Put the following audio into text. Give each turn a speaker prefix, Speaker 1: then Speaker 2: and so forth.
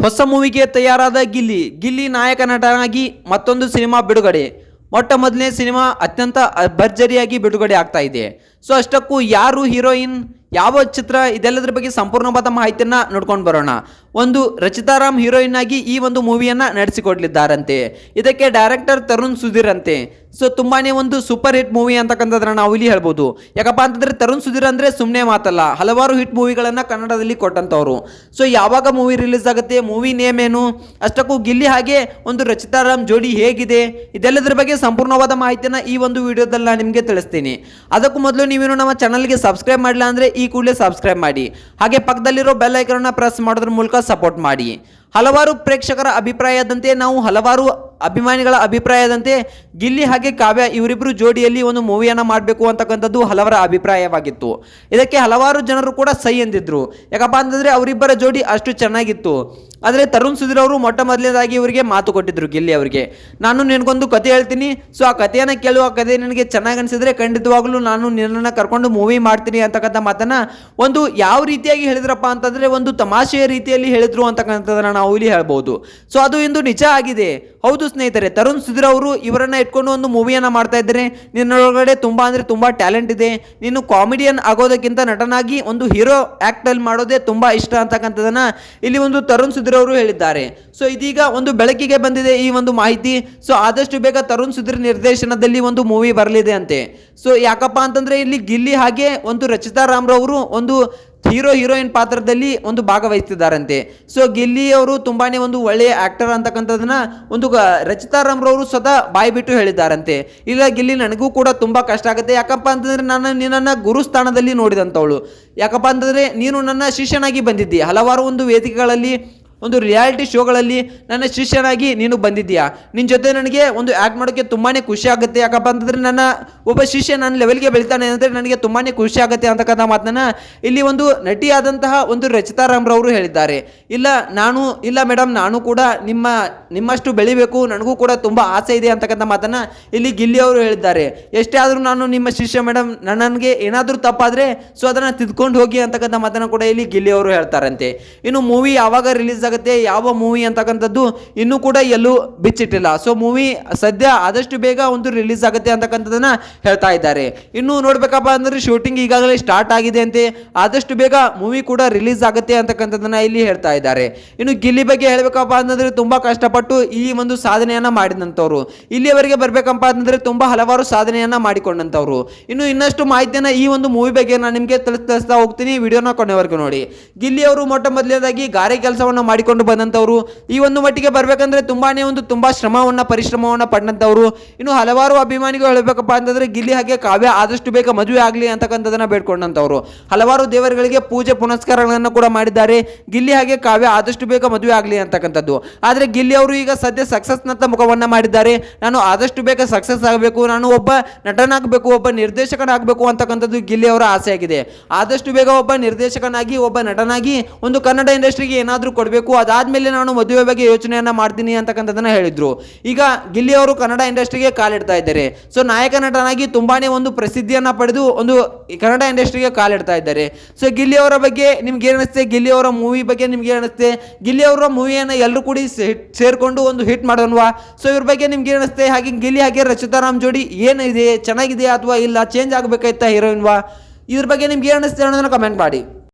Speaker 1: ಹೊಸ ಮೂವಿಗೆ ತಯಾರಾದ ಗಿಲ್ಲಿ ನಾಯಕ ನಟನಾಗಿ ಮತ್ತೊಂದು ಸಿನಿಮಾ ಬಿಡುಗಡೆ. ಮೊಟ್ಟ ಮೊದಲನೇ ಸಿನಿಮಾ ಅತ್ಯಂತ ಭರ್ಜರಿಯಾಗಿ ಬಿಡುಗಡೆ ಆಗ್ತಾ ಇದೆ. ಸೊ ಅಷ್ಟಕ್ಕೂ ಯಾರು ಹೀರೋಯಿನ್, ಯಾವ ಚಿತ್ರ, ಇದೆಲ್ಲದರ ಬಗ್ಗೆ ಸಂಪೂರ್ಣವಾದ ಮಾಹಿತಿಯನ್ನು ನೋಡ್ಕೊಂಡು ಬರೋಣ. ಒಂದು ರಚಿತಾ ರಾಮ್ ಹೀರೋಯಿನ್ ಆಗಿ ಈ ಒಂದು ಮೂವಿಯನ್ನು ನಡೆಸಿಕೊಡ್ಲಿದ್ದಾರಂತೆ. ಇದಕ್ಕೆ ಡೈರೆಕ್ಟರ್ ತರುಣ್ ಸುಧೀರ್ ಅಂತೆ. ಸೊ ತುಂಬಾನೇ ಒಂದು ಸೂಪರ್ ಹಿಟ್ ಮೂವಿ ಅಂತಕ್ಕಂಥದ್ದನ್ನ ನಾವು ಇಲ್ಲಿ ಹೇಳ್ಬೋದು. ಯಾಕಪ್ಪ ಅಂತಂದ್ರೆ ತರುಣ್ ಸುಧೀರ್ ಅಂದ್ರೆ ಸುಮ್ಮನೆ ಮಾತಲ್ಲ, ಹಲವಾರು ಹಿಟ್ ಮೂವಿಗಳನ್ನ ಕನ್ನಡದಲ್ಲಿ ಕೊಟ್ಟಂತವ್ರು. ಸೊ ಯಾವಾಗ ಮೂವಿ ರಿಲೀಸ್ ಆಗುತ್ತೆ, ಮೂವಿ ನೇಮ್ ಏನು, ಅಷ್ಟಕ್ಕೂ ಗಿಲ್ಲಿ ಹಾಗೆ ಒಂದು ರಚಿತಾ ರಾಮ್ ಜೋಡಿ ಹೇಗಿದೆ, ಇದೆಲ್ಲದರ ಬಗ್ಗೆ ಸಂಪೂರ್ಣವಾದ ಮಾಹಿತಿಯನ್ನು ಈ ಒಂದು ವಿಡಿಯೋದಲ್ಲಿ ನಾನು ನಿಮಗೆ ತಿಳಿಸ್ತೀನಿ. ಅದಕ್ಕೂ ಮೊದಲು ನೀವೇನು ನಮ್ಮ ಚಾನಲ್ಗೆ ಸಬ್ಸ್ಕ್ರೈಬ್ ಮಾಡಿಲ್ಲ ಅಂದ್ರೆ ಈ ಕೂಡಲೇ ಸಬ್ಸ್ಕ್ರೈಬ್ ಮಾಡಿ, ಹಾಗೆ ಪಕ್ಕದಲ್ಲಿರೋ ಬೆಲ್ ಐಕಾನ್ ಪ್ರೆಸ್ ಮಾಡೋದ್ರ ಮೂಲಕ ಸಪೋರ್ಟ್ ಮಾಡಿ. ಹಲವಾರು ಪ್ರೇಕ್ಷಕರ ಅಭಿಪ್ರಾಯದಂತೆ, ನಾವು ಹಲವಾರು ಅಭಿಮಾನಿಗಳ ಅಭಿಪ್ರಾಯದಂತೆ ಗಿಲ್ಲಿ ಹಾಗೆ ಕಾವ್ಯ ಇವರಿಬ್ಬರು ಜೋಡಿಯಲ್ಲಿ ಒಂದು ಮೂವಿಯನ್ನು ಮಾಡಬೇಕು ಅಂತಕ್ಕಂಥದ್ದು ಹಲವರ ಅಭಿಪ್ರಾಯವಾಗಿತ್ತು. ಇದಕ್ಕೆ ಹಲವಾರು ಜನರು ಕೂಡ ಸೈ ಎಂದಿದ್ರು. ಯಾಕಪ್ಪ ಅಂತಂದರೆ ಅವರಿಬ್ಬರ ಜೋಡಿ ಅಷ್ಟು ಚೆನ್ನಾಗಿತ್ತು. ಆದರೆ ತರುಣ್ ಸುಧೀರ್ ಅವರು ಮೊಟ್ಟ ಮೊದಲನೇದಾಗಿ ಇವರಿಗೆ ಮಾತು ಕೊಟ್ಟಿದ್ರು ಗಿಲ್ಲಿ ಅವರಿಗೆ, ನಾನು ನಿನಗೊಂದು ಕತೆ ಹೇಳ್ತೀನಿ, ಸೊ ಆ ಕಥೆಯನ್ನು ಕೇಳು, ಆ ಕಥೆ ನನಗೆ ಚೆನ್ನಾಗಿ ಅನಿಸಿದ್ರೆ ಖಂಡಿತವಾಗ್ಲೂ ನಾನು ನಿನ್ನನ್ನು ಕರ್ಕೊಂಡು ಮೂವಿ ಮಾಡ್ತೀನಿ ಅಂತಕ್ಕಂಥ ಮಾತನ್ನು ಒಂದು ಯಾವ ರೀತಿಯಾಗಿ ಹೇಳಿದ್ರಪ್ಪ ಅಂತಂದರೆ ಒಂದು ತಮಾಷೆಯ ರೀತಿಯಲ್ಲಿ ಹೇಳಿದ್ರು ಅಂತಕ್ಕಂಥದ್ದನ್ನು ನಾವು ಇಲ್ಲಿ ಹೇಳ್ಬೋದು. ಸೊ ಅದು ಇಂದು ನಿಜ ಆಗಿದೆ. ಹೌದು ಸ್ನೇಹಿತರೆ, ತರುಣ್ ಸುಧೀರ್ ಅವರು ಇವರನ್ನ ಇಟ್ಕೊಂಡು ಒಂದು ಮೂವಿಯನ್ನು ಮಾಡ್ತಾ ಇದ್ದಾರೆ. ನಿನ್ನೊಳಗಡೆ ತುಂಬ ಅಂದರೆ ತುಂಬ ಟ್ಯಾಲೆಂಟ್ ಇದೆ, ನೀನು ಕಾಮಿಡಿಯನ್ ಆಗೋದಕ್ಕಿಂತ ನಟನಾಗಿ ಒಂದು ಹೀರೋ ಆ್ಯಕ್ಟಲ್ಲಿ ಮಾಡೋದೇ ತುಂಬ ಇಷ್ಟ ಅಂತಕ್ಕಂಥದ್ದನ್ನ ಇಲ್ಲಿ ಒಂದು ತರುಣ್ ಸುಧೀರ್ ಅವರು ಹೇಳಿದ್ದಾರೆ. ಸೊ ಇದೀಗ ಒಂದು ಬೆಳಕಿಗೆ ಬಂದಿದೆ ಈ ಒಂದು ಮಾಹಿತಿ. ಸೊ ಆದಷ್ಟು ಬೇಗ ತರುಣ್ ಸುಧೀರ್ ನಿರ್ದೇಶನದಲ್ಲಿ ಒಂದು ಮೂವಿ ಬರಲಿದೆ ಅಂತೆ. ಸೊ ಯಾಕಪ್ಪ ಅಂತಂದ್ರೆ ಇಲ್ಲಿ ಗಿಲ್ಲಿ ಹಾಗೆ ಒಂದು ರಚಿತಾ ರಾಮ್ ರವರು ಒಂದು ಹೀರೋಯಿನ್ ಪಾತ್ರದಲ್ಲಿ ಒಂದು ಭಾಗವಹಿಸ್ತಿದ್ದಾರಂತೆ. ಸೊ ಗಿಲ್ಲಿ ಅವರು ತುಂಬಾನೇ ಒಂದು ಒಳ್ಳೆಯ ಆಕ್ಟರ್ ಅಂತಕ್ಕಂಥದನ್ನ ಒಂದು ರಚಿತಾ ರಾಮ್ ರವರು ಸ್ವತಃ ಬಾಯಿ ಬಿಟ್ಟು ಹೇಳಿದ್ದಾರಂತೆ. ಇಲ್ಲ ಗಿಲ್ಲಿ, ನನಗೂ ಕೂಡ ತುಂಬಾ ಕಷ್ಟ ಆಗುತ್ತೆ, ಯಾಕಪ್ಪ ಅಂತಂದ್ರೆ ನಾನು ನಿನ್ನನ್ನು ಗುರುಸ್ಥಾನದಲ್ಲಿ ನೋಡಿದಂಥವಳು. ಯಾಕಪ್ಪ ಅಂತಂದ್ರೆ ನೀನು ನನ್ನ ಶಿಷ್ಯನಾಗಿ ಬಂದಿದ್ದಿ, ಹಲವಾರು ಒಂದು ವೇದಿಕೆಗಳಲ್ಲಿ, ಒಂದು ರಿಯಾಲಿಟಿ ಶೋಗಳಲ್ಲಿ ನನ್ನ ಶಿಷ್ಯನಾಗಿ ನೀನು ಬಂದಿದ್ದೀಯಾ. ನಿನ್ನ ಜೊತೆ ನನಗೆ ಒಂದು ಆ್ಯಕ್ಟ್ ಮಾಡೋಕ್ಕೆ ತುಂಬಾ ಖುಷಿ ಆಗುತ್ತೆ. ಯಾಕಪ್ಪ ಅಂತಂದರೆ ನನ್ನ ಒಬ್ಬ ಶಿಷ್ಯ ನನ್ನ ಲೆವೆಲ್ಗೆ ಬೆಳಿತಾನೆ ಅಂದರೆ ನನಗೆ ತುಂಬಾ ಖುಷಿ ಆಗುತ್ತೆ ಅಂತಕ್ಕಂಥ ಮಾತನ್ನ ಇಲ್ಲಿ ಒಂದು ನಟಿಯಾದಂತಹ ಒಂದು ರಚಿತಾ ರಾಮ್ ರವರು ಹೇಳಿದ್ದಾರೆ. ಇಲ್ಲ ಮೇಡಮ್, ನಾನು ಕೂಡ ನಿಮ್ಮಷ್ಟು ಬೆಳಿಬೇಕು, ನನಗೂ ಕೂಡ ತುಂಬ ಆಸೆ ಇದೆ ಅಂತಕ್ಕಂಥ ಮಾತನ್ನು ಇಲ್ಲಿ ಗಿಲ್ಲಿ ಅವರು ಹೇಳಿದ್ದಾರೆ. ಎಷ್ಟೇ ಆದರೂ ನಾನು ನಿಮ್ಮ ಶಿಷ್ಯ ಮೇಡಮ್, ನನಗೆ ಏನಾದರೂ ತಪ್ಪಾದರೆ ಸೊ ಅದನ್ನು ತಿದ್ಕೊಂಡು ಹೋಗಿ ಅಂತಕ್ಕಂಥ ಮಾತನ್ನು ಕೂಡ ಇಲ್ಲಿ ಗಿಲ್ಲಿ ಅವರು ಹೇಳ್ತಾರಂತೆ. ಇನ್ನು ಮೂವಿ ಯಾವಾಗ ರಿಲೀಸ್ ಆಗುತ್ತೆ, ಯಾವ ಮೂವಿ ಅಂತಕ್ಕಂಥದ್ದು ಇನ್ನೂ ಕೂಡ ಎಲ್ಲೂ ಬಿಚ್ಚಿಟ್ಟಿಲ್ಲ. ಸೊ ಮೂವಿ ಸದ್ಯ ಆದಷ್ಟು ಬೇಗ ಒಂದು ರಿಲೀಸ್ ಆಗುತ್ತೆ ಅಂತಕ್ಕಂಥದ್ದನ್ನ ಹೇಳ್ತಾ ಇದ್ದಾರೆ. ಇನ್ನು ನೋಡ್ಬೇಕಪ್ಪ ಅಂದ್ರೆ ಶೂಟಿಂಗ್ ಈಗಾಗಲೇ ಸ್ಟಾರ್ಟ್ ಆಗಿದೆ ಅಂತೆ, ಆದಷ್ಟು ಬೇಗ ಮೂವಿ ಕೂಡ ರಿಲೀಸ್ ಆಗುತ್ತೆ ಅಂತಕ್ಕಂಥದ್ದನ್ನ ಇಲ್ಲಿ ಹೇಳ್ತಾ ಇದ್ದಾರೆ. ಇನ್ನು ಗಿಲ್ಲಿ ಬಗ್ಗೆ ಹೇಳ್ಬೇಕಪ್ಪ ಅಂತಂದ್ರೆ ತುಂಬಾ ಕಷ್ಟಪಟ್ಟು ಈ ಒಂದು ಸಾಧನೆಯನ್ನ ಮಾಡಿದಂಥವ್ರು, ಇಲ್ಲಿಯವರೆಗೆ ಬರ್ಬೇಕಪ್ಪ ಅಂತಂದ್ರೆ ತುಂಬಾ ಹಲವಾರು ಸಾಧನೆಯನ್ನ ಮಾಡಿಕೊಂಡಂಥವ್ರು. ಇನ್ನಷ್ಟು ಮಾಹಿತಿಯನ್ನ ಈ ಒಂದು ಮೂವಿ ಬಗ್ಗೆ ನಾನು ನಿಮಗೆ ತಿಳಿಸ್ತಾ ಹೋಗ್ತೀನಿ, ವಿಡಿಯೋನ ಕೊನೆವರೆಗೂ ನೋಡಿ. ಗಿಲ್ಲಿ ಅವರು ಮೊಟ್ಟ ಮೊದಲನೇದಾಗಿ ಗಾರೆ ಕೆಲಸವನ್ನ ಮಾಡಿಕೊಂಡು ಬಂದಂಥವ್ರು. ಈ ಒಂದು ಮಟ್ಟಿಗೆ ಬರ್ಬೇಕಂದ್ರೆ ತುಂಬಾ ಪರಿಶ್ರಮವನ್ನ ಪಡೆದಂಥವ್ರು. ಇನ್ನು ಹಲವಾರು ಅಭಿಮಾನಿಗಳು ಹೇಳಬೇಕಪ್ಪ ಅಂತಂದ್ರೆ ಗಿಲ್ಲಿ ಹಾಗೆ ಕಾವ್ಯ ಆದಷ್ಟು ಬೇಗ ಮದುವೆ ಆಗಲಿ ಅಂತಕ್ಕಂಥದನ್ನ ಬೇಡ್ಕೊಂಡಂಥವ್ರು. ಹಲವಾರು ದೇವರುಗಳಿಗೆ ಪೂಜೆ ಪುನಸ್ಕಾರಗಳನ್ನು ಕೂಡ ಮಾಡಿದ್ದಾರೆ, ಗಿಲ್ಲಿ ಹಾಗೆ ಕಾವ್ಯ ಆದಷ್ಟು ಬೇಗ ಮದುವೆ ಆಗಲಿ ಅಂತಕ್ಕಂಥದ್ದು. ಆದರೆ ಗಿಲ್ಲಿ ಅವರು ಈಗ ಸದ್ಯ ಸಕ್ಸಸ್ನತ್ತ ಮುಖವನ್ನ ಮಾಡಿದ್ದಾರೆ. ನಾನು ಆದಷ್ಟು ಬೇಗ ಸಕ್ಸಸ್ ಆಗಬೇಕು, ನಾನು ಒಬ್ಬ ನಟನಾಗಬೇಕು, ಒಬ್ಬ ನಿರ್ದೇಶಕನಾಗಬೇಕು ಅಂತಕ್ಕಂಥದ್ದು ಗಿಲ್ಲಿ ಅವರ ಆಸೆ ಆಗಿದೆ. ಆದಷ್ಟು ಬೇಗ ಒಬ್ಬ ನಿರ್ದೇಶಕನಾಗಿ, ಒಬ್ಬ ನಟನಾಗಿ ಒಂದು ಕನ್ನಡ ಇಂಡಸ್ಟ್ರಿಗೆ ಏನಾದರೂ ಕೊಡಬೇಕು, ಅದಾದ್ಮೇಲೆ ನಾನು ಮದುವೆ ಬಗ್ಗೆ ಯೋಚನೆಯನ್ನ ಮಾಡ್ತೀನಿ ಅಂತಕ್ಕಂಥದ್ದನ್ನ ಹೇಳಿದ್ರು. ಈಗ ಗಿಲ್ಲಿ ಅವರು ಕನ್ನಡ ಇಂಡಸ್ಟ್ರಿಗೆ ಕಾಲಿಡ್ತಾ ಇದ್ದಾರೆ. ಸೊ ನಾಯಕ ನಟನಾಗಿ ತುಂಬಾನೇ ಒಂದು ಪ್ರಸಿದ್ಧಿಯನ್ನ ಪಡೆದು ಒಂದು ಕನ್ನಡ ಇಂಡಸ್ಟ್ರಿಗೆ ಕಾಲಿಡ್ತಾ ಇದ್ದಾರೆ. ಸೊ ಗಿಲ್ಲಿ ಅವರ ಬಗ್ಗೆ ನಿಮ್ಗೆ ಏನಿಸುತ್ತೆ, ಗಿಲ್ಲಿ ಅವರ ಮೂವಿ ಬಗ್ಗೆ ನಿಮ್ಗೆ ಏನಿಸುತ್ತೆ, ಗಿಲ್ಲಿ ಅವರ ಮೂವಿಯನ್ನು ಎಲ್ಲರೂ ಕೂಡಿ ಸೇರ್ಕೊಂಡು ಒಂದು ಹಿಟ್ ಮಾಡೋಣವಾ? ಸೊ ಇವ್ರ ಬಗ್ಗೆ ನಿಮ್ಗೆ ಏನಿಸುತ್ತೆ? ಹಾಗೆ ಗಿಲ್ಲಿ ಹಾಗೆ ರಚಿತಾ ರಾಮ್ ಜೋಡಿ ಏನಿದೆ, ಚೆನ್ನಾಗಿದೆ ಅಥವಾ ಇಲ್ಲ ಚೇಂಜ್ ಆಗಬೇಕಾಯ್ತಾ ಹೀರೋಯಿನ್ವಾ? ಇದ್ರ ಬಗ್ಗೆ ನಿಮ್ಗೆ ಏನಿಸುತ್ತೆ ಅನ್ನೋದನ್ನ ಕಮೆಂಟ್ ಮಾಡಿ.